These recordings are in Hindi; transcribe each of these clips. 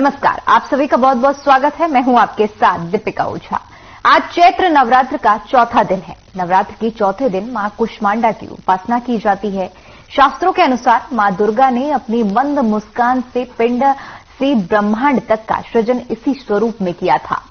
नमस्कार, आप सभी का बहुत बहुत स्वागत है। मैं हूं आपके साथ दीपिका ओझा। आज चैत्र नवरात्र का चौथा दिन है। नवरात्र के चौथे दिन मां कुष्मांडा की उपासना की जाती है। शास्त्रों के अनुसार मां दुर्गा ने अपनी मंद मुस्कान से पिंड से ब्रह्मांड तक का सृजन इसी स्वरूप में किया था।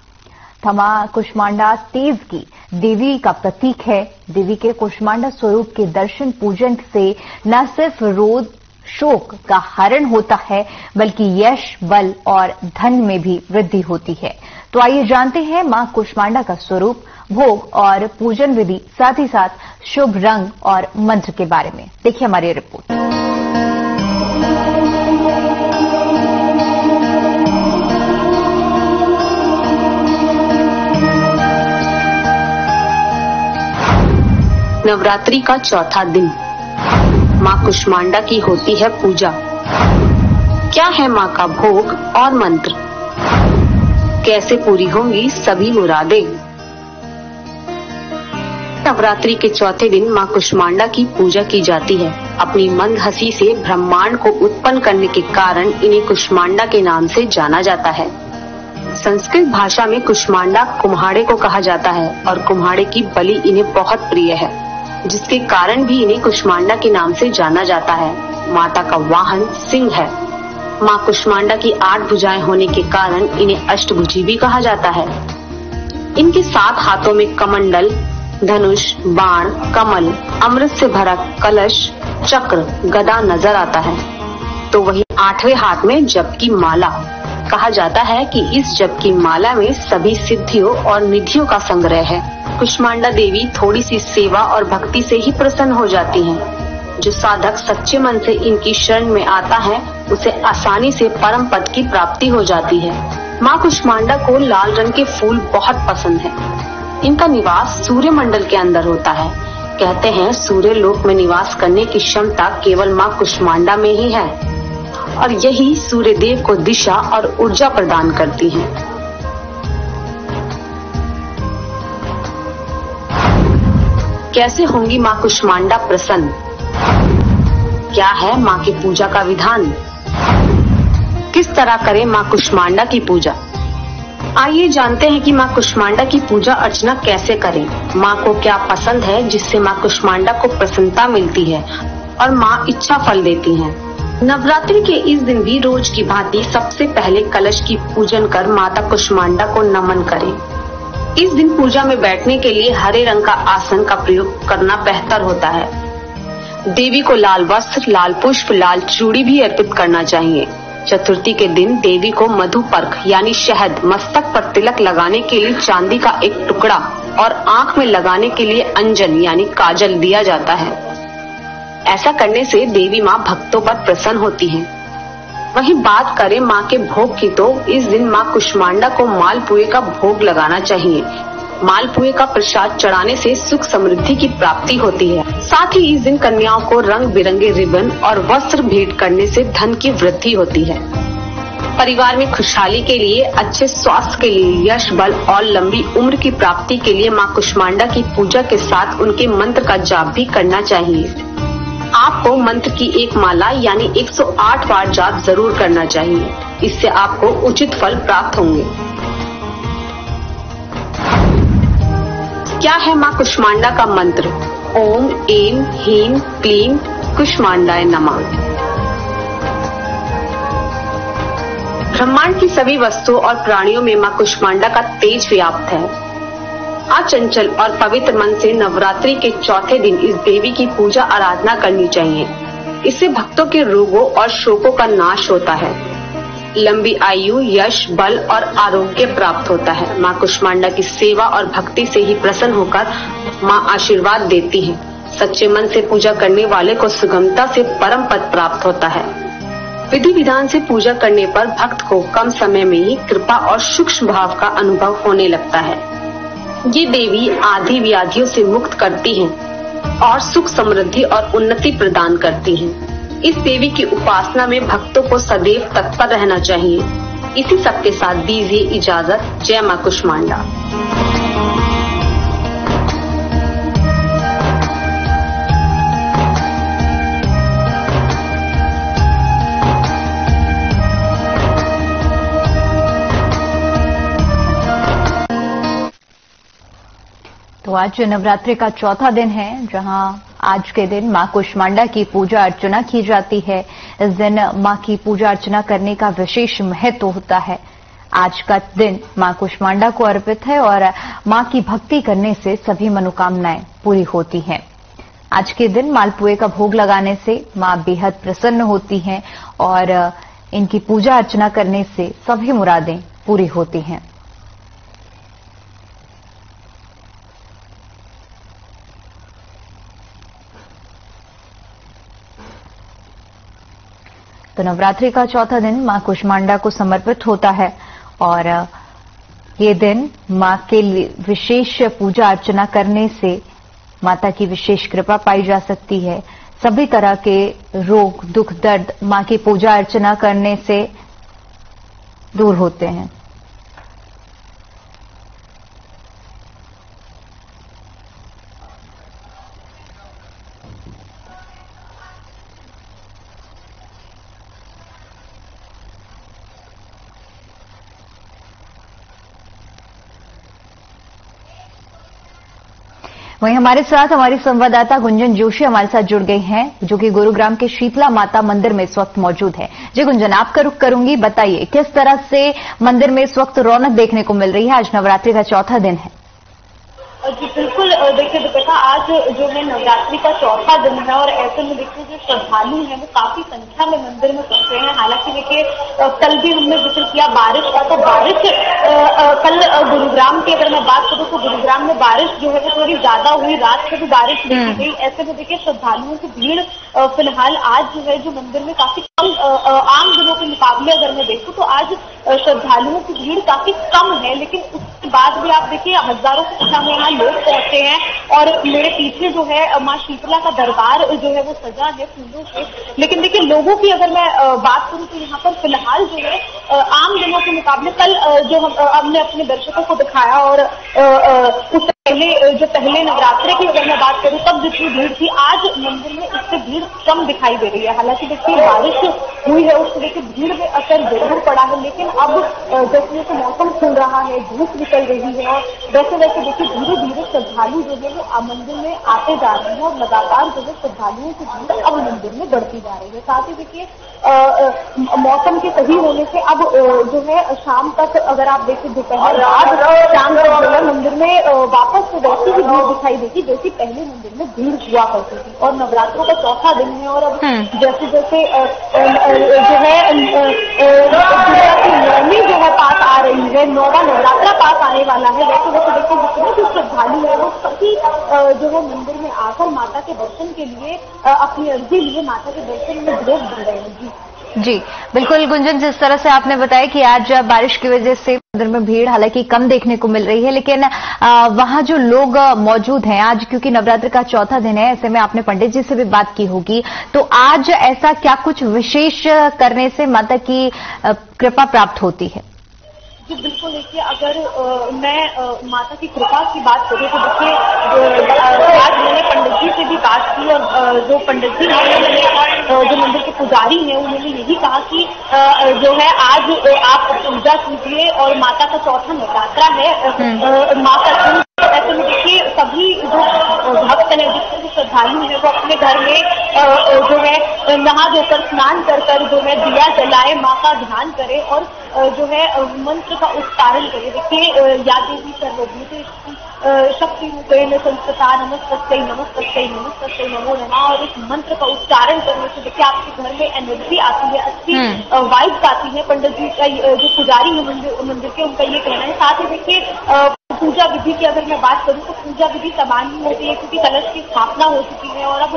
मां कुष्मांडा तेज की देवी का प्रतीक है। देवी के कुष्मांडा स्वरूप के दर्शन पूजन से न सिर्फ रोग शोक का हरण होता है, बल्कि यश, बल और धन में भी वृद्धि होती है। तो आइए जानते हैं मां कुष्मांडा का स्वरूप, भोग और पूजन विधि, साथ ही साथ शुभ रंग और मंत्र के बारे में। देखिए हमारी रिपोर्ट। नवरात्रि का चौथा दिन मां कुष्मांडा की होती है पूजा। क्या है मां का भोग और मंत्र, कैसे पूरी होंगी सभी मुरादें। नवरात्रि के चौथे दिन मां कुष्मांडा की पूजा की जाती है। अपनी मंद हंसी से ब्रह्मांड को उत्पन्न करने के कारण इन्हें कुष्मांडा के नाम से जाना जाता है। संस्कृत भाषा में कुष्मांडा कुम्हाड़े को कहा जाता है और कुम्हाड़े की बलि इन्हें बहुत प्रिय है, जिसके कारण भी इन्हें कुष्मांडा के नाम से जाना जाता है। माता का वाहन सिंह है। मां कुष्मांडा की 8 भुजाएं होने के कारण इन्हें अष्टभुजी भी कहा जाता है। इनके 7 हाथों में कमंडल, धनुष, बाण, कमल, अमृत से भरा कलश, चक्र, गदा नजर आता है। तो वही 8वें हाथ में जप की माला। कहा जाता है कि इस जप की माला में सभी सिद्धियों और निधियों का संग्रह है। कुष्मांडा देवी थोड़ी सी सेवा और भक्ति से ही प्रसन्न हो जाती हैं। जो साधक सच्चे मन से इनकी शरण में आता है, उसे आसानी से परम पद की प्राप्ति हो जाती है। मां कुष्मांडा को लाल रंग के फूल बहुत पसंद है। इनका निवास सूर्य मंडल के अंदर होता है। कहते हैं सूर्य लोक में निवास करने की क्षमता केवल मां कुष्मांडा में ही है और यही सूर्य देव को दिशा और ऊर्जा प्रदान करती है। कैसे होंगी मां कुष्मांडा प्रसन्न, क्या है मां की पूजा का विधान, किस तरह करें मां कुष्मांडा की पूजा। आइए जानते हैं कि मां कुष्मांडा की पूजा अर्चना कैसे करें। मां को क्या पसंद है जिससे मां कुष्मांडा को प्रसन्नता मिलती है और मां इच्छा फल देती हैं। नवरात्रि के इस दिन भी रोज की भांति सबसे पहले कलश की पूजन कर माता कुष्मांडा को नमन करें। इस दिन पूजा में बैठने के लिए हरे रंग का आसन का प्रयोग करना बेहतर होता है। देवी को लाल वस्त्र, लाल पुष्प, लाल चूड़ी भी अर्पित करना चाहिए। चतुर्थी के दिन देवी को मधुपर्क यानी शहद, मस्तक पर तिलक लगाने के लिए चांदी का एक टुकड़ा और आंख में लगाने के लिए अंजन यानी काजल दिया जाता है। ऐसा करने से देवी मां भक्तों पर प्रसन्न होती हैं। वहीं बात करें मां के भोग की, तो इस दिन मां कुष्मांडा को मालपुए का भोग लगाना चाहिए। मालपुए का प्रसाद चढ़ाने से सुख समृद्धि की प्राप्ति होती है। साथ ही इस दिन कन्याओं को रंग बिरंगे रिबन और वस्त्र भेंट करने से धन की वृद्धि होती है। परिवार में खुशहाली के लिए, अच्छे स्वास्थ्य के लिए, यश, बल और लंबी उम्र की प्राप्ति के लिए मां कुष्मांडा की पूजा के साथ उनके मंत्र का जाप भी करना चाहिए। आपको मंत्र की एक माला यानी 108 बार जाप जरूर करना चाहिए। इससे आपको उचित फल प्राप्त होंगे। क्या है मां कुष्मांडा का मंत्र? ओम ऐं ह्रीं क्लीं कुष्मांडाय नमः। ब्रह्मांड की सभी वस्तुओं और प्राणियों में मां कुष्मांडा का तेज व्याप्त है। अचंचल और पवित्र मन से नवरात्रि के चौथे दिन इस देवी की पूजा आराधना करनी चाहिए। इससे भक्तों के रोगों और शोकों का नाश होता है। लंबी आयु, यश, बल और आरोग्य प्राप्त होता है। मां कुष्मांडा की सेवा और भक्ति से ही प्रसन्न होकर मां आशीर्वाद देती है। सच्चे मन से पूजा करने वाले को सुगमता से परम पद प्राप्त होता है। विधि विधान से पूजा करने पर भक्त को कम समय में ही कृपा और सूक्ष्म भाव का अनुभव होने लगता है। ये देवी आदि व्याधियों से मुक्त करती हैं और सुख समृद्धि और उन्नति प्रदान करती हैं। इस देवी की उपासना में भक्तों को सदैव तत्पर रहना चाहिए। इसी सब के साथ दीजिए इजाजत। जय मां कुष्मांडा। आज नवरात्रि का चौथा दिन है, जहां आज के दिन मां कुष्मांडा की पूजा अर्चना की जाती है। इस दिन मां की पूजा अर्चना करने का विशेष महत्व होता है। आज का दिन मां कुष्मांडा को अर्पित है और मां की भक्ति करने से सभी मनोकामनाएं पूरी होती हैं। आज के दिन मालपुए का भोग लगाने से मां बेहद प्रसन्न होती हैं और इनकी पूजा अर्चना करने से सभी मुरादें पूरी होती हैं। तो नवरात्रि का चौथा दिन मां कुष्मांडा को समर्पित होता है और ये दिन मां के लिए विशेष पूजा अर्चना करने से माता की विशेष कृपा पाई जा सकती है। सभी तरह के रोग, दुख, दर्द मां की पूजा अर्चना करने से दूर होते हैं। वहीं हमारे साथ हमारी संवाददाता गुंजन जोशी हमारे साथ जुड़ गई हैं, जो कि गुरुग्राम के शीतला माता मंदिर में इस वक्त मौजूद है। जी गुंजन, आपका रुख करूंगी, बताइए किस तरह से मंदिर में इस वक्त रौनक देखने को मिल रही है। आज नवरात्रि का चौथा दिन है। जी बिल्कुल, देखिए दीपिका, आज जो है नवरात्रि का चौथा दिन है और ऐसे में देखिए जो श्रद्धालु हैं वो काफी संख्या में मंदिर में पहुंचे हैं। हालांकि देखिए कल भी हमने जिक्र किया बारिश का, तो बारिश कल गुरुग्राम की अगर मैं बात करूं तो गुरुग्राम में बारिश जो है वो थोड़ी ज्यादा हुई, रात से भी बारिश देखी गई। ऐसे में देखिए श्रद्धालुओं की भीड़ फिलहाल आज जो है जो मंदिर में काफी कम, आम दिनों के मुकाबले अगर मैं देखूं तो आज श्रद्धालुओं की भीड़ काफी कम है। लेकिन उसके बाद भी आप देखिए हजारों की संख्या में यहाँ लोग पहुंचे हैं और मेरे पीछे जो है मां शीतला का दरबार जो है वो सजा है फूलों से। लेकिन देखिए लोगों की अगर मैं बात करूं तो यहाँ पर फिलहाल जो है आम दिनों के मुकाबले कल जो हमने अपने दर्शकों को दिखाया और उससे पहले जो पहले नवरात्रि की अगर मैं बात करूं तब जितनी भीड़ थी, आज मंदिर में इससे भीड़ कम दिखाई दे रही है। हालांकि देखिए बारिश हुई है, उसको देखिए भीड़ में असर जरूर पड़ा है। लेकिन अब जैसे जैसे मौसम खुल रहा है, धूप निकल रही है और वैसे वैसे देखिए धीरे धीरे श्रद्धालु जो है वो मंदिर में आते जा रहे हैं और लगातार जो है श्रद्धालुओं की भीड़ अब मंदिर में बढ़ती जा रही है। साथ ही देखिए मौसम के सही होने से अब जो है शाम तक अगर आप देखिए दोपहर बाद शाम तक जो है मंदिर में वापस तो वैसी ही भीड़ दिखाई देगी जैसी पहले मंदिर में भीड़ हुआ करती थी। और नवरात्रों का चौथा दिन है और अब जैसे जैसे जो है दुर्गा की नवमी जो है पास आ रही है, नौवां नवरात्रा पास आने वाला है, वैसे वैसे देखिए जितने भी श्रद्धालु है वो सभी जो है मंदिर में आकर माता के दर्शन के लिए अपनी अर्जी लिए माता के दर्शन में विरोध बढ़ रहे हैं। जी बिल्कुल गुंजन, जिस तरह से आपने बताया कि आज बारिश की वजह से मंदिर में भीड़ हालांकि कम देखने को मिल रही है, लेकिन वहां जो लोग मौजूद हैं आज, क्योंकि नवरात्रि का चौथा दिन है, ऐसे में आपने पंडित जी से भी बात की होगी, तो आज ऐसा क्या कुछ विशेष करने से माता की कृपा प्राप्त होती है? जी बिल्कुल, देखिए अगर मैं माता की कृपा की बात करूँ तो देखिए आज मैंने पंडित जी से भी बात की और जो पंडित जी हैं जो मंदिर के पुजारी हैं उन्होंने यही कहा कि जो है आज आप पूजा कीजिए और माता का चौथा नवरात्रा है, माँ का ऐसे में देखिए सभी जो भक्त हैं, जितने भी श्रद्धालु हैं वो अपने घर में जो है नहा धोकर स्नान कर कर जो है दिया जलाए, माँ का ध्यान करे और जो है मंत्र का उच्चारण करे। देखिए या देवी सर्वभूतेषु शक्ति रूपेण संस्कृता नमस्तस्यै नमस्तस्यै नमस्तस्यै नमो नमः, और इस मंत्र का उच्चारण करने से देखिए आपके घर में एनर्जी आती है, अच्छी वाइब्स आती है। पंडित जी का जो पुजारी है मंदिर के, उनका ये कहना है। साथ ही देखिए पूजा विधि की अगर मैं बात करूं तो पूजा विधि समान ही होती है क्योंकि कलश की स्थापना हो चुकी है और अब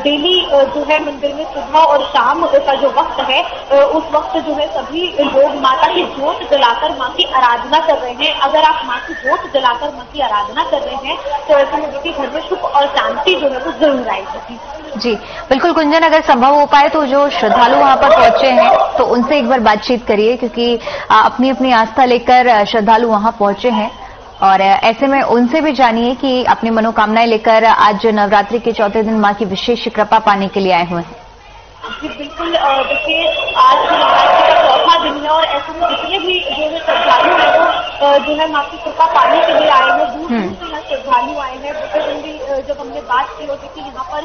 डेली जो है मंदिर में सुबह और शाम का जो वक्त है उस वक्त जो है सभी लोग माता की ज्योत जलाकर माँ की आराधना कर रहे हैं। अगर आप माँ की ज्योत जलाकर माँ की आराधना कर रहे हैं तो ऐसे में देखिए घर में सुख और शांति जो है वो जरूर आएगी। जी बिल्कुल गुंजन, अगर संभव हो पाए तो जो श्रद्धालु वहां पर पहुंचे हैं तो उनसे एक बार बातचीत करिए, क्योंकि अपनी अपनी आस्था लेकर श्रद्धालु वहां पहुंचे हैं और ऐसे में उनसे भी जानिए कि अपनी मनोकामनाएं लेकर आज नवरात्रि के चौथे दिन मां की विशेष कृपा पाने के लिए आए हुए हैं। जी बिल्कुल, देखिए आज नवरात्रि का चौथा दिन है और ऐसे में जितने भी जो है श्रद्धालु है वो जो है माँ की कृपा पाने के लिए आए हैं। दूर दूर से यहाँ श्रद्धालु आए हैं। दूसरे दिन भी जब हमने बात की और देखिए यहाँ पर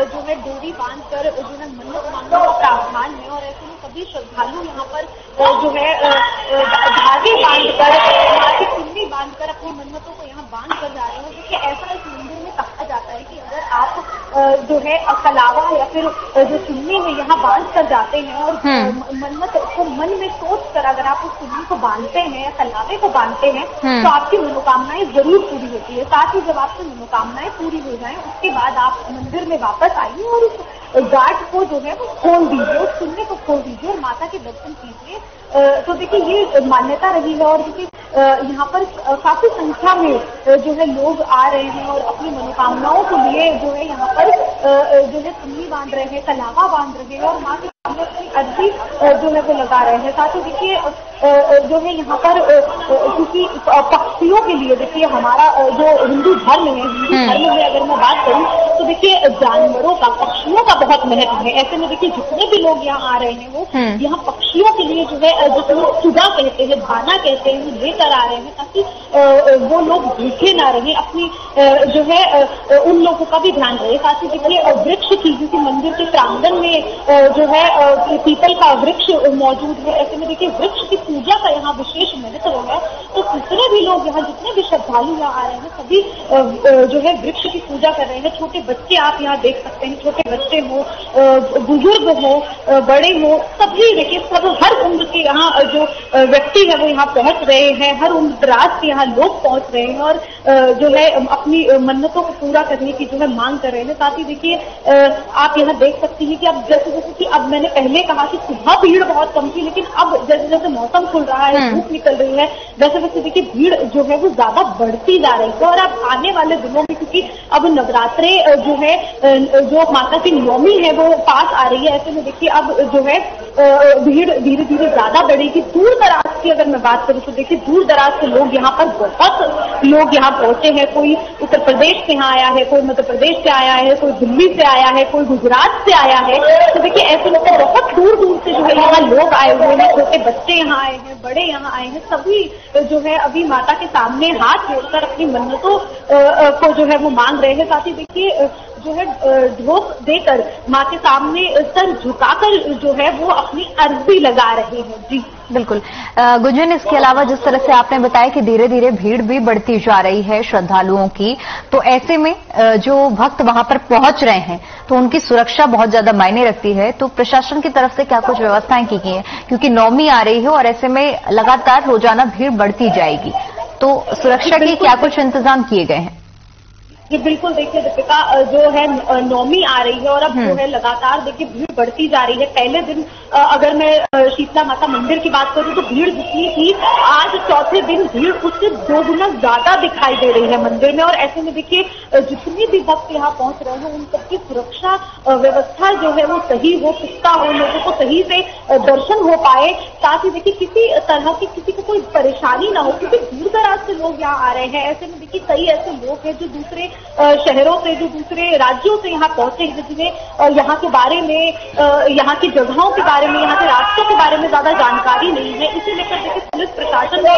जो है डोरी बांधकर जो है मन्नत मांगने का प्रावधान है, और ऐसे में सभी श्रद्धालु यहाँ पर जो है धागे बांधकर, माँ की चुन्नी बांधकर अपनी मन्नतों को यहाँ बांध कर जा रहे हैं। देखिए ऐसा इस मंदिर में कहा जाता है कि अगर आप जो है कलावा या फिर जो चुन्नी में यहाँ बांध कर जाते हैं और मन्नत को मन में सोच कर अगर आप उस चुन्नी को बांधते हैं या कलावे को बांधते हैं तो आपकी मनोकामनाएं जरूर पूरी होती है। साथ ही जब आपकी मनोकामनाएं पूरी हो जाएं उसके बाद आप मंदिर में वापस आइए और उस गार्ड को जो है वो खोल दीजिए, उस चुन्नी को खोल दीजिए और माता के दर्शन कीजिए। तो देखिए ये मान्यता रही है और देखिए यहाँ पर काफी संख्या में जो है लोग आ रहे हैं और अपनी मनोकामनाओं को लिए जो है यहाँ पर जो है चुन्नी बांध रहे हैं, कलावा बांध रहे हैं और माँ के सामने अपनी अर्जी जो है वो लगा रहे हैं। साथ ही देखिए जो है यहाँ पर क्योंकि पक्षियों के लिए देखिए हमारा जो हिंदू धर्म है, हिंदू धर्म में अगर मैं बात करूँ तो देखिए जानवरों का, पक्षियों का बहुत महत्व है। ऐसे में देखिए जितने भी लोग यहाँ आ रहे हैं वो यहाँ पक्षियों के लिए जो है जो सुधा कहते हैं, दाना कहते हैं, वो लेकर आ रहे हैं ताकि वो लोग भूखे ना रहे, अपनी जो है उन लोगों का भी ध्यान रहे। साथ ही देखिए वृक्ष की, क्योंकि मंदिर के प्रांगण में जो है पीपल का वृक्ष मौजूद है, ऐसे में देखिए वृक्ष की पूजा का यहाँ विशेष महत्व है। तो जितने भी लोग यहाँ, जितने भी श्रद्धालु यहाँ आ रहे हैं सभी जो है वृक्ष की पूजा कर रहे हैं। छोटे बच्चे आप यहाँ देख सकते हैं, छोटे बच्चे हो, बुजुर्ग हो, बड़े हो, सभी देखिए सब हर उम्र के यहाँ जो व्यक्ति है वो यहाँ पहुंच रहे हैं, हर उम्र दराज के यहाँ लोग पहुंच रहे हैं और जो है अपनी मन्नतों को पूरा करने की जो है मांग कर रहे हैं। साथ ही देखिए आप यहाँ देख सकती हैं कि अब जैसे कि अब मैंने पहले कहा कि सुबह भीड़ बहुत कम थी, लेकिन अब जैसे जैसे मौसम खुल रहा है, धूप निकल रही है, वैसे वैसे देखिए भीड़ जो है वो ज्यादा बढ़ती जा रही है। और अब आने वाले दिनों में क्योंकि अब नवरात्रे जो है जो माता की नवमी है वो पास आ रही है, ऐसे में देखिए अब जो है भीड़ धीरे धीरे ज्यादा बढ़ेगी। दूर दराज की अगर मैं बात करूँ तो देखिए दूर दराज के लोग यहाँ पर बहुत लोग यहाँ पहुंचे हैं। कोई उत्तर प्रदेश से यहाँ आया है, कोई मध्य प्रदेश से आया है, कोई दिल्ली से आया है, कोई गुजरात से आया है। तो देखिए ऐसे लोग बहुत दूर दूर से जो है यहाँ लोग आए हुए हैं, छोटे बच्चे यहाँ आए हैं, बड़े यहाँ आए हैं, सभी जो है अभी माता के सामने हाथ जोड़कर अपनी मन्नतों को जो है वो मांग रहे हैं। साथ ही देखिए जो है ढोक देकर माँ के सामने सर झुकाकर जो है वो अपनी अर्जी लगा रहे हैं। जी बिल्कुल गुंजन, इसके अलावा जिस तरह से आपने बताया कि धीरे धीरे भीड़ भी बढ़ती जा रही है श्रद्धालुओं की, तो ऐसे में जो भक्त वहां पर पहुंच रहे हैं तो उनकी सुरक्षा बहुत ज्यादा मायने रखती है। तो प्रशासन की तरफ से क्या कुछ व्यवस्थाएं की गई हैं, क्योंकि नवमी आ रही है और ऐसे में लगातार रोजाना भीड़ बढ़ती जाएगी, तो सुरक्षा के क्या कुछ इंतजाम किए गए हैं? ये बिल्कुल देखिए दीपिका, जो है नवमी आ रही है और अब जो है लगातार देखिए भीड़ बढ़ती जा रही है। पहले दिन अगर मैं शीतला माता मंदिर की बात करूं तो भीड़ जितनी थी, आज चौथे दिन भीड़ उससे 2 गुना ज्यादा दिखाई दे रही है मंदिर में। और ऐसे में देखिए जितने भी भक्त यहाँ पहुंच रहे हैं उन सबकी सुरक्षा व्यवस्था जो है वो सही हो, पुख्ता हो, लोगों को सही से दर्शन हो पाए। साथ ही देखिए किसी तरह की किसी को कोई परेशानी ना हो, क्योंकि दूर दराज से लोग यहाँ आ रहे हैं। ऐसे में देखिए कई ऐसे लोग हैं जो दूसरे शहरों से, जो दूसरे राज्यों से यहाँ पहुंचे हैं, जिन्हें यहाँ के बारे में, यहाँ की जगहों के बारे में, यहाँ के रास्तों के बारे में ज्यादा जानकारी नहीं है। इसे लेकर देखिए पुलिस प्रशासन ने,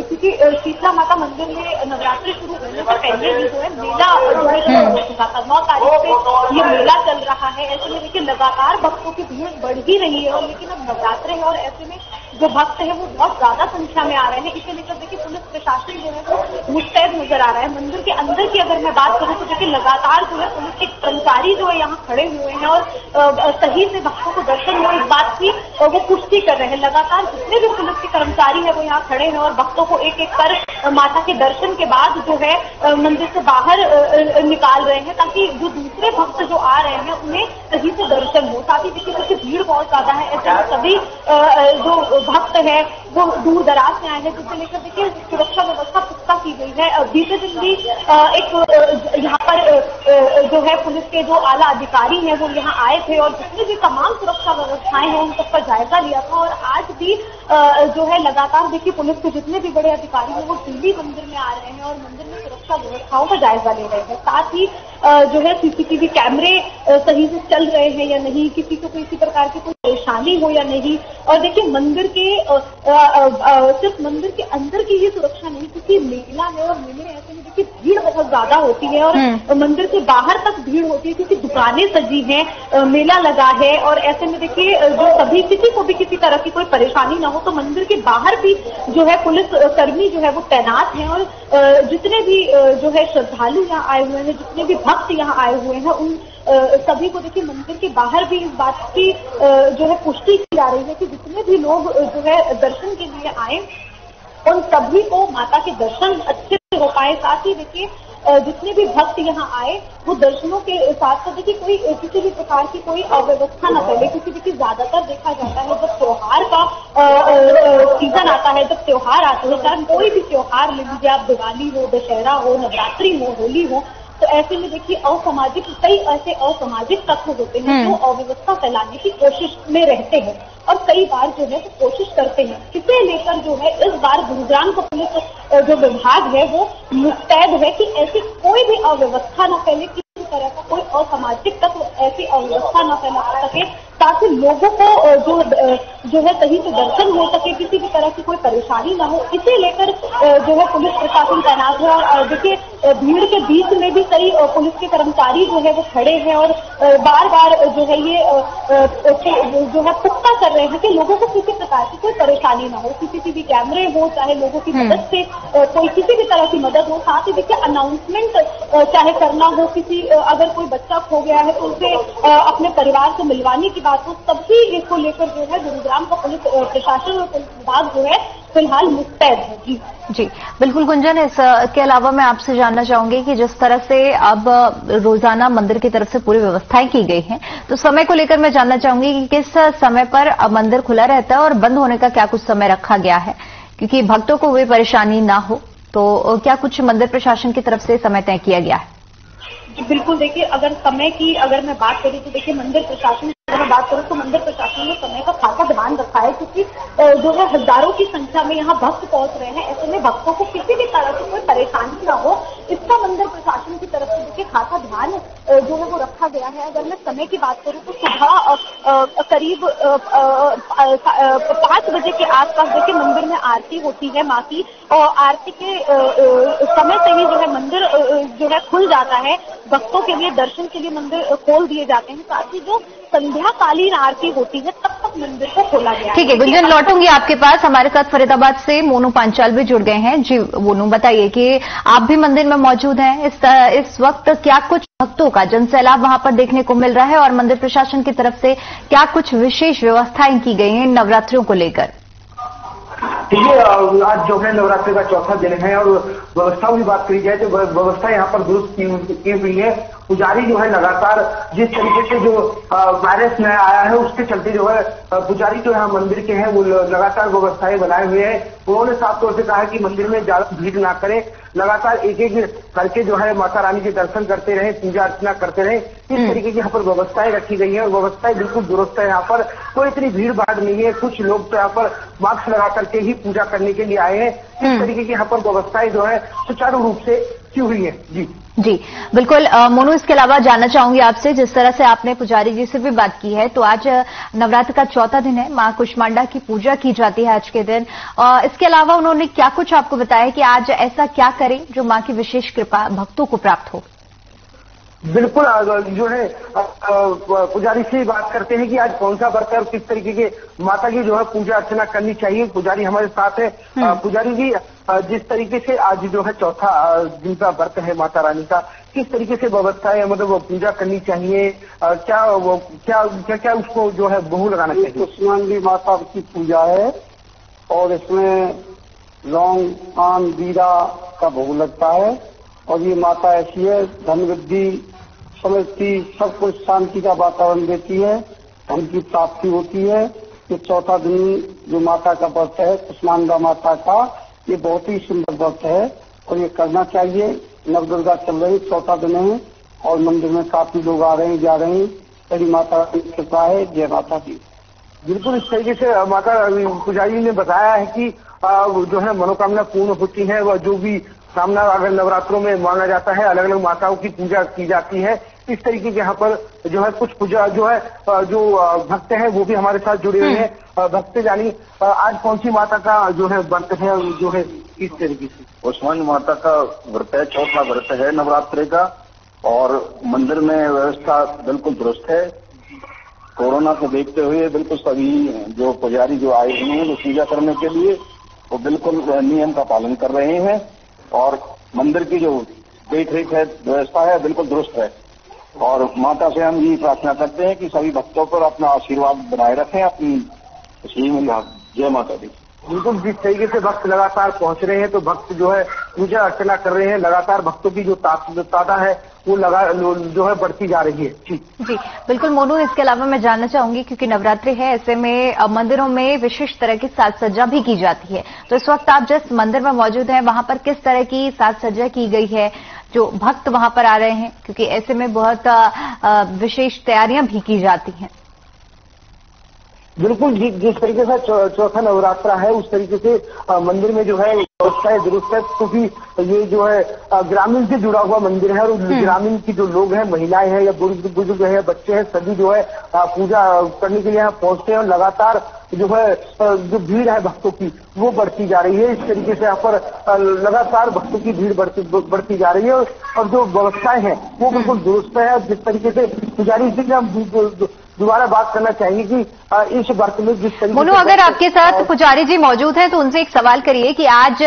क्योंकि शीतला माता मंदिर में नवरात्रि शुरू होने से पहले भी जो है मेला जो है शुरू हो चुका था। 9 तारीख से ये मेला चल रहा है। ऐसे में देखिए लगातार भक्तों की भीड़ बढ़ ही रही है, लेकिन अब नवरात्रि है और ऐसे में जो भक्त है वो बहुत ज्यादा संख्या में आ रहे हैं। इसे लेकर देखिए पुलिस प्रशासन जो है वो मुस्तैद नजर आ रहा है। मंदिर के अंदर की अगर मैं बात करूं तो देखिए लगातार जो है पुलिस के कर्मचारी जो है यहाँ खड़े हुए हैं और सही से भक्तों को दर्शन हो इस बात की वो पुष्टि कर रहे हैं। लगातार जितने भी पुलिस के कर्मचारी है वो यहाँ खड़े हैं और भक्तों को एक एक कर माता के दर्शन के बाद जो है मंदिर से बाहर निकाल रहे हैं, ताकि जो दूसरे भक्त जो आ रहे हैं उन्हें सही से दर्शन हो। साथ ही देखिए भीड़ बहुत ज्यादा है, ऐसे में सभी जो भक्त है वो दूर दराज से आए हैं, जिससे लेकर देखिए सुरक्षा व्यवस्था पुख्ता की गई है। बीते दिन भी एक यहाँ पर जो है पुलिस के जो आला अधिकारी हैं वो यहाँ आए थे और जितनी भी तमाम सुरक्षा व्यवस्थाएं हैं उन सबका जायजा लिया था। और आज भी जो है लगातार देखिए पुलिस के जितने भी बड़े अधिकारी हैं वो दिल्ली मंदिर में आ रहे हैं और मंदिर में सुरक्षा व्यवस्थाओं का जायजा ले रहे हैं। साथ ही जो है सीसीटीवी कैमरे सही से चल रहे हैं या नहीं, किसी को किसी प्रकार की कोई परेशानी हो या नहीं। और देखिए मंदिर के सिर्फ मंदिर के अंदर की ही सुरक्षा नहीं, क्योंकि मेला है और मेले में ऐसे में देखिए भीड़ बहुत ज्यादा होती है और मंदिर के बाहर तक भीड़ होती है क्योंकि दुकानें सजी हैं, मेला लगा है। और ऐसे में देखिए जो सभी किसी को भी किसी तरह की कोई परेशानी ना हो तो मंदिर के बाहर भी जो है पुलिस कर्मी जो है वो तैनात हैं। और जितने भी जो है श्रद्धालु यहाँ आए हुए हैं, जितने भी भक्त यहाँ आए हुए हैं, उन सभी को देखिए मंदिर के बाहर भी इस बात की जो है पुष्टि की जा रही है कि जितने भी लोग जो है दर्शन के लिए आए उन सभी को माता के दर्शन अच्छे से हो पाए। साथ ही देखिए जितने भी भक्त यहाँ आए वो दर्शनों के साथ साथ देखिए कोई किसी भी प्रकार की कोई अव्यवस्था न फैले, क्योंकि देखिए ज्यादातर देखा जाता है जब त्योहार का सीजन आता है, जब त्योहार आते हैं, चाहे कोई भी त्योहार ले लीजिए आप, दिवाली हो, दशहरा हो, नवरात्रि हो, होली हो, तो ऐसे में देखिए असामाजिक कई ऐसे असामाजिक तत्व होते हैं जो अव्यवस्था फैलाने की कोशिश में रहते हैं और कई बार जो है वो कोशिश करते हैं। इसे लेकर जो है इस बार गुरुग्राम का पुलिस जो विभाग है वो मुस्तैद है कि ऐसी कोई भी अव्यवस्था न फैले, किसी तरह का कोई असामाजिक तत्व ऐसी अव्यवस्था न फैला सके, ताकि लोगों को जो है सही से दर्शन हो सके, किसी भी तरह की कोई परेशानी ना हो। इसे लेकर जो है पुलिस प्रशासन तैनात है। और देखिए भीड़ के बीच में भी कई पुलिस के कर्मचारी जो है वो खड़े हैं और बार बार जो है ये जो है पुख्ता कर रहे हैं कि लोगों को किसी प्रकार की कोई परेशानी ना हो। सीसीटीवी कैमरे हो, चाहे लोगों की मदद से कोई किसी भी तरह की मदद हो। साथ ही देखिए अनाउंसमेंट चाहे करना हो, किसी अगर कोई बच्चा खो गया है तो उसे अपने परिवार से मिलवाने की बात हो, तभी इसको लेकर जो है गुरुग्राम का पुलिस प्रशासन और पुलिस विभाग जो है फिलहाल मुस्तैद है। जी बिल्कुल गुंजन, इसके अलावा मैं आपसे जानना चाहूंगी कि जिस तरह से अब रोजाना मंदिर की तरफ से पूरी व्यवस्थाएं की गई हैं, तो समय को लेकर मैं जानना चाहूंगी कि किस समय पर मंदिर खुला रहता है और बंद होने का क्या कुछ समय रखा गया है, क्योंकि भक्तों को कोई परेशानी ना हो। तो क्या कुछ मंदिर प्रशासन की तरफ से समय तय किया गया है? बिल्कुल, देखिए अगर समय की अगर मैं बात करूं तो देखिए मंदिर प्रशासन मैं बात करूं तो मंदिर प्रशासन ने समय का खासा ध्यान रखा है, क्योंकि जो है हजारों की संख्या में यहाँ भक्त पहुंच रहे हैं। ऐसे में भक्तों को किसी भी तरह की कोई परेशानी ना हो, इसका मंदिर प्रशासन की तरफ से देखिए खासा ध्यान जो है वो रखा गया है। अगर मैं समय की बात करूं तो सुबह करीब 5 बजे के आसपास देखिए मंदिर में आरती होती है माँ की, और आरती के समय से ही जो है मंदिर जो है खुल जाता है। भक्तों के लिए दर्शन के लिए मंदिर खोल दिए जाते हैं। साथ ही जो संध्याकालीन आरती होती है तब तक मंदिर को खोला गया है। ठीक है गुंजन, लौटूंगी आपके पास। हमारे साथ फरीदाबाद से मोनू पांचाल भी जुड़ गए हैं। जी मोनू, बताइए कि आप भी मंदिर में मौजूद हैं, इस वक्त क्या कुछ भक्तों का जनसैलाब वहां पर देखने को मिल रहा है और मंदिर प्रशासन की तरफ से क्या कुछ विशेष व्यवस्थाएं की गई हैं नवरात्रियों को लेकर? देखिए आज जो है नवरात्रि का चौथा दिन है और व्यवस्थाओं की बात करी जाए तो व्यवस्था यहाँ पर दुरुस्त की हुई है। पुजारी जो है लगातार जिस तरीके से जो वायरस नया आया है उसके चलते जो है पुजारी जो है मंदिर के हैं वो लगातार व्यवस्थाएं बनाए हुए हैं। उन्होंने साफ तौर से कहा कि मंदिर में ज्यादा भीड़ ना करें, लगातार एक एक करके जो है माता रानी के दर्शन करते रहे, पूजा अर्चना करते रहे। इस तरीके की यहाँ पर व्यवस्थाएं रखी गई हैं और व्यवस्थाएं बिल्कुल दुरुस्त है। यहाँ पर कोई इतनी भीड़ भाड़ नहीं है। कुछ लोग तो यहाँ पर मास्क लगा करके ही पूजा करने के लिए आए हैं। इस तरीके की यहाँ पर व्यवस्थाएं जो है सुचारू रूप से की हुई है। जी बिल्कुल मोनू, इसके अलावा जानना चाहूंगी आपसे, जिस तरह से आपने पुजारी जी से भी बात की है, तो आज नवरात्र का चौथा दिन है, मां कुष्मांडा की पूजा की जाती है आज के दिन। इसके अलावा उन्होंने क्या कुछ आपको बताया कि आज ऐसा क्या करें जो मां की विशेष कृपा भक्तों को प्राप्त हो? बिल्कुल जो है पुजारी से बात करते हैं कि आज कौन सा व्रत है और किस तरीके के माता की जो है पूजा अर्चना करनी चाहिए। पुजारी हमारे साथ है। पुजारी जी, जिस तरीके से आज जो है चौथा दिन का व्रत है माता रानी का, किस तरीके से व्यवस्था है, मतलब वो पूजा करनी चाहिए, क्या उसको जो है बहु लगाना चाहिए? कुष्मांडी माता की पूजा है और इसमें लौंग, पान, जीरा का भोग लगता है और ये माता ऐसी है धन वृद्धि, समृद्धि, सब कुछ शांति का वातावरण देती है, धन की प्राप्ति होती है। ये चौथा दिन जो माता का व्रत है कुष्मांडा माता का, ये बहुत ही सुंदर व्रत है और ये करना चाहिए। नवदुर्गा चल रही, चौथा दिन है और मंदिर में काफी लोग आ रहे हैं, जा रहे हैं। बड़ी माता की कृपा है। जय माता दी। बिल्कुल इस तरीके से माता पुजारी ने बताया है कि जो है मनोकामना पूर्ण होती है। वह जो भी कामना अगर नवरात्रों में मांगा जाता है, अलग अलग माताओं की पूजा की जाती है। इस तरीके के यहाँ पर जो है कुछ पूजा जो है जो भक्त हैं वो भी हमारे साथ जुड़े हुए हैं। भक्त यानी आज कौन सी माता का जो है व्रत है, जो है किस तरीके से? कुष्मांडा माता का व्रत है, चौथा व्रत है नवरात्रि का। और मंदिर में व्यवस्था बिल्कुल दुरुस्त है। कोरोना को देखते हुए बिल्कुल सभी जो पुजारी जो आए हुए हैं वो पूजा करने के लिए वो बिल्कुल नियम का पालन कर रहे हैं। और मंदिर की जो देख रेख है, व्यवस्था है, बिल्कुल दुरुस्त है। और माता से हम ये प्रार्थना करते हैं कि सभी भक्तों पर अपना आशीर्वाद बनाए रखें अपनी श्री में। जय माता दी। बिल्कुल जिस तरीके से भक्त लगातार पहुंच रहे हैं तो भक्त जो है पूजा अर्चना कर रहे हैं। लगातार भक्तों की जो तादाद है वो जो है बढ़ती जा रही है। जी बिल्कुल मोनू, इसके अलावा मैं जानना चाहूंगी क्योंकि नवरात्रि है, ऐसे में मंदिरों में विशेष तरह की साज सज्जा भी की जाती है, तो इस वक्त आप जिस मंदिर में मौजूद हैं वहां पर किस तरह की साज सज्जा की गई है, जो भक्त वहां पर आ रहे हैं, क्योंकि ऐसे में बहुत विशेष तैयारियां भी की जाती हैं? बिल्कुल जिस तरीके से चौथा नवरात्रा है उस तरीके से मंदिर में जो है व्यवस्था दुरुस्त है, क्योंकि ये जो है ग्रामीण से जुड़ा हुआ मंदिर है। और ग्रामीण की जो लोग हैं, महिलाएं हैं या बुजुर्ग हैं, बच्चे हैं, सभी जो है पूजा करने के लिए यहाँ पहुंचते हैं। और लगातार जो है जो भीड़ है भक्तों की वो बढ़ती जा रही है। इस तरीके से यहाँ पर लगातार भक्तों की भीड़ बढ़ती जा रही है। और जो व्यवस्थाएं हैं वो बिल्कुल दुरुस्त है। जिस तरीके से पुजारी से हम दोबारा बात करना चाहेंगे कि इस व्रत में जिस तरीके मोनू, अगर आपके साथ पुजारी जी मौजूद हैं तो उनसे एक सवाल करिए कि आज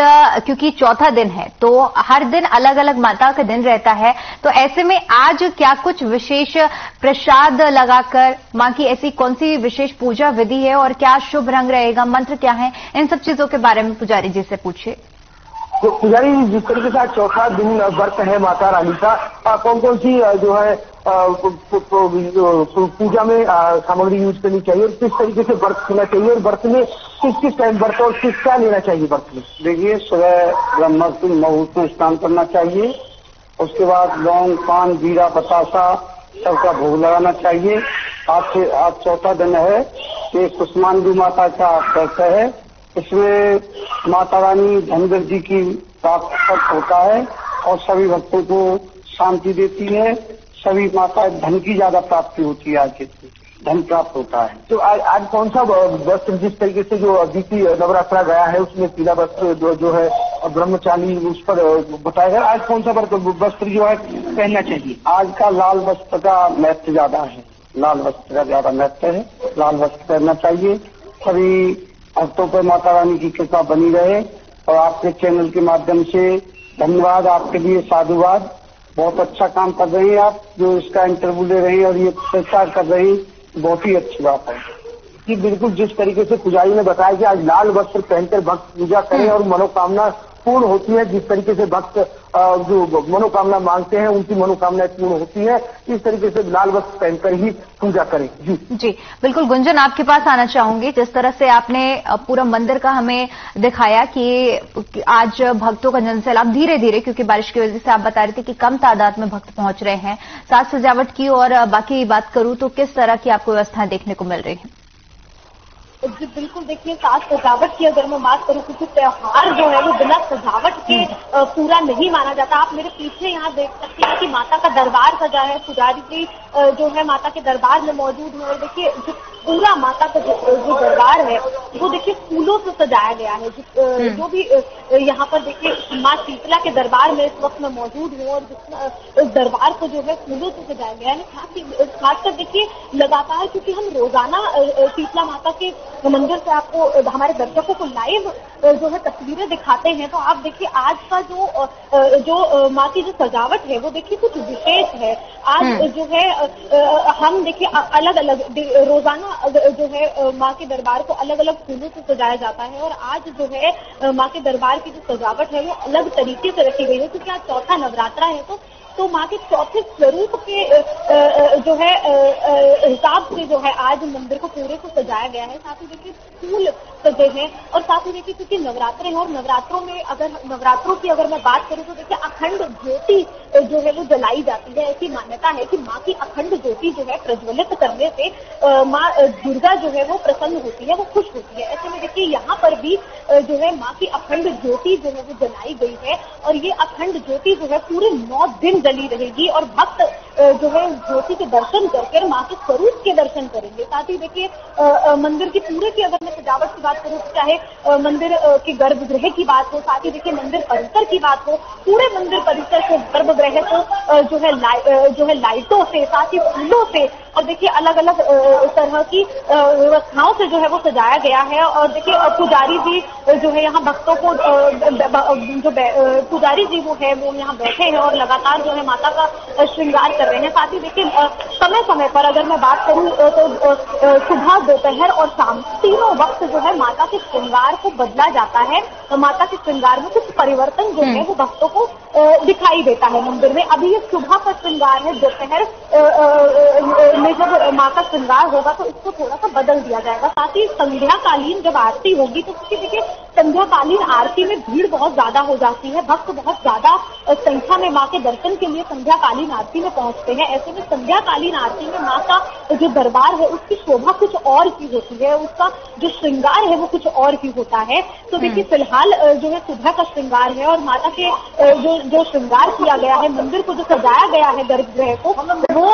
क्योंकि चौथा दिन है तो हर दिन अलग अलग माता का दिन रहता है, तो ऐसे में आज क्या कुछ विशेष प्रसाद लगाकर मां की ऐसी कौन सी विशेष पूजा विधि है और क्या शुभ रंग रहेगा, मंत्र क्या है, इन सब चीजों के बारे में पुजारी जी से पूछिए। तो पुजारी जिस तरीके से आज चौथा दिन व्रत है माता रानी का, कौन कौन सी जो है पूजा में सामग्री यूज करनी चाहिए और किस तरीके से व्रत करना चाहिए और व्रत में किस टाइम व्रत और क्या लेना चाहिए व्रत में? देखिए, सुबह ब्रह्म मुहूर्त में स्नान करना चाहिए। उसके बाद लौंग, पान, जीरा, बतासा सबका भोग लगाना चाहिए। आज चौथा दिन है। ये कुष्मांडा माता का व्रत है। इसमें माता रानी धनवृद्धि की प्राप्त होता है और सभी भक्तों को शांति देती है। सभी माता धन की ज्यादा प्राप्ति होती है। आज के धन प्राप्त होता है। तो आज कौन सा वस्त्र, जिस तरीके से जो बीती नवरात्रा गया है उसमें पीला वस्त्र जो है ब्रह्मचारी उस पर बताया गया, आज कौन सा वस्त्र जो है पहनना चाहिए? आज का लाल वस्त्र का महत्व ज्यादा है। लाल वस्त्र का ज्यादा महत्व है। लाल वस्त्र पहनना चाहिए। सभी भक्तों पर माता रानी की कृपा बनी रहे। और आपके चैनल के माध्यम से धन्यवाद, आपके लिए साधुवाद। बहुत अच्छा काम कर रहे हैं आप, जो इसका इंटरव्यू ले रहे हैं और ये प्रचार कर रहे हैं, बहुत ही अच्छी बात है। कि बिल्कुल जिस तरीके से पुजारी ने बताया कि आज लाल वस्त्र पहनकर भक्त पूजा करें और मनोकामना पूर्ण होती है। जिस तरीके से भक्त जो मनोकामना मांगते हैं उनकी मनोकामनाएं पूर्ण होती है। इस तरीके से लाल वस्त्र पहनकर ही पूजा करें। जी बिल्कुल। गुंजन, आपके पास आना चाहूंगी। जिस तरह से आपने पूरा मंदिर का हमें दिखाया कि आज भक्तों का जनसैलाब धीरे धीरे, क्योंकि बारिश की वजह से आप बता रहे थे कि कम तादाद में भक्त पहुंच रहे हैं, साज सजावट की और बाकी बात करूं तो किस तरह की आपको व्यवस्थाएं देखने को मिल रही है? जी बिल्कुल, देखिए साज सजावट की अगर मैं बात करूं, क्योंकि त्योहार जो है वो बिना सजावट के पूरा नहीं माना जाता। आप मेरे पीछे यहाँ देख सकते हैं कि माता का दरबार सजा है। पुजारी जी जो है माता के दरबार में मौजूद है। और देखिए जो पूरा माता का जो दरबार है वो देखिए फूलों से सजाया गया है। जो भी यहाँ पर देखिए माँ शीतला के दरबार में इस वक्त मैं मौजूद हूँ और इस दरबार को जो है फूलों से सजाया गया है। खासकर देखिए लगातार, क्योंकि हम रोजाना शीतला माता के मंदिर से आपको, हमारे दर्शकों को लाइव जो है तस्वीरें दिखाते हैं, तो आप देखिए आज का जो माँ की जो सजावट है वो देखिए कुछ विशेष है। आज जो है हम देखिए अलग अलग रोजाना जो है माँ के दरबार को अलग अलग फूलों से सजाया जाता है। और आज जो है माँ के दरबार की जो सजावट है वो अलग तरीके से रखी गई है, क्योंकि आज चौथा नवरात्रा है। तो माँ के चौथे स्वरूप के जो है हिसाब से जो है आज मंदिर को पूरे को सजाया गया है। साथ ही देखिए फूल सजे हैं और साथ ही देखिए क्योंकि नवरात्रे हैं और नवरात्रों में नवरात्रों की अगर मैं बात करूं तो देखिए अखंड ज्योति जो है वो जलाई जाती है। ऐसी मान्यता है कि माँ की अखंड ज्योति जो है प्रज्वलित करने से माँ दुर्गा जो है वो प्रसन्न होती है, वो खुश होती है। ऐसे में देखिए यहाँ पर भी जो है माँ की अखंड ज्योति जो है वो जलाई गई है और ये अखंड ज्योति जो है पूरे 9 दिन जली रहेगी और भक्त जो है ज्योति के दर्शन करके माँ के स्वरूप के दर्शन करेंगे। साथ ही देखिए मंदिर की पूरे की अगर मैं सजावट की बात करूँ तो चाहे मंदिर के गर्भगृह की बात हो, साथ ही देखिए मंदिर परिसर की बात हो, पूरे मंदिर परिसर से गर्भगृह को जो है लाइटों से, साथ ही फूलों से और देखिए अलग अलग तरह की व्यवस्थाओं से जो है वो सजाया गया है। और देखिए पुजारी जी जो है यहाँ भक्तों को जो पुजारी जी वो यहाँ बैठे हैं और लगातार जो है माता का श्रृंगार कर रहे हैं। साथ ही देखिए समय समय पर अगर मैं बात करूं तो सुबह, दोपहर और शाम तीनों वक्त जो है माता के श्रृंगार को बदला जाता है। तो माता के श्रृंगार में कुछ परिवर्तन जो है वो भक्तों को दिखाई देता है मंदिर में। अभी ये सुबह का श्रृंगार है, दोपहर में जब माँ का श्रृंगार होगा तो इसको थोड़ा सा बदल दिया जाएगा। साथ ही संध्याकालीन जब आरती होगी तो देखिए संध्याकालीन आरती में भीड़ बहुत ज्यादा हो जाती है, भक्त बहुत ज्यादा संख्या में माँ के दर्शन के लिए संध्याकालीन आरती में पहुंचते हैं। ऐसे में संध्याकालीन आरती में माँ का जो दरबार है उसकी शोभा कुछ और की होती है, उसका जो श्रृंगार है वो कुछ और की होता है। तो देखिए फिलहाल जो है सुबह का श्रृंगार है और माता के जो श्रृंगार किया गया है, मंदिर को जो सजाया गया है गर्भगृह को, वो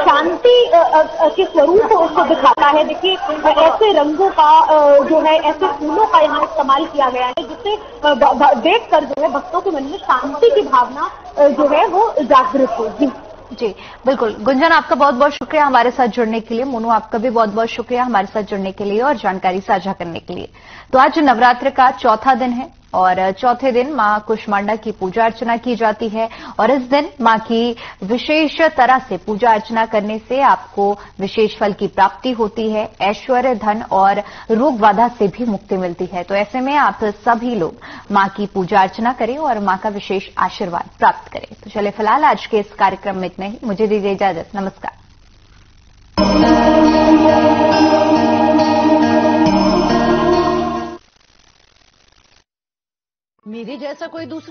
शांति के स्वरूप उसको दिखाता है। देखिए ऐसे रंगों का जो है, ऐसे फूलों का यहाँ इस्तेमाल किया गया है जिससे देखकर जो है भक्तों के मन में शांति की भावना जो है वो जागृत होगी। जी बिल्कुल। गुंजन, आपका बहुत बहुत शुक्रिया हमारे साथ जुड़ने के लिए। मोनू, आपका भी बहुत बहुत शुक्रिया हमारे साथ जुड़ने के लिए और जानकारी साझा करने के लिए। तो आज नवरात्र का चौथा दिन है और चौथे दिन मां कुष्मांडा की पूजा अर्चना की जाती है और इस दिन मां की विशेष तरह से पूजा अर्चना करने से आपको विशेष फल की प्राप्ति होती है, ऐश्वर्य, धन और रोग बाधा से भी मुक्ति मिलती है। तो ऐसे में आप सभी लोग मां की पूजा अर्चना करें और मां का विशेष आशीर्वाद प्राप्त करें। तो चलिए फिलहाल आज के इस कार्यक्रम में इतना ही। मुझे दीजिए इजाजत। नमस्कार। मेरे जैसा कोई दूसरा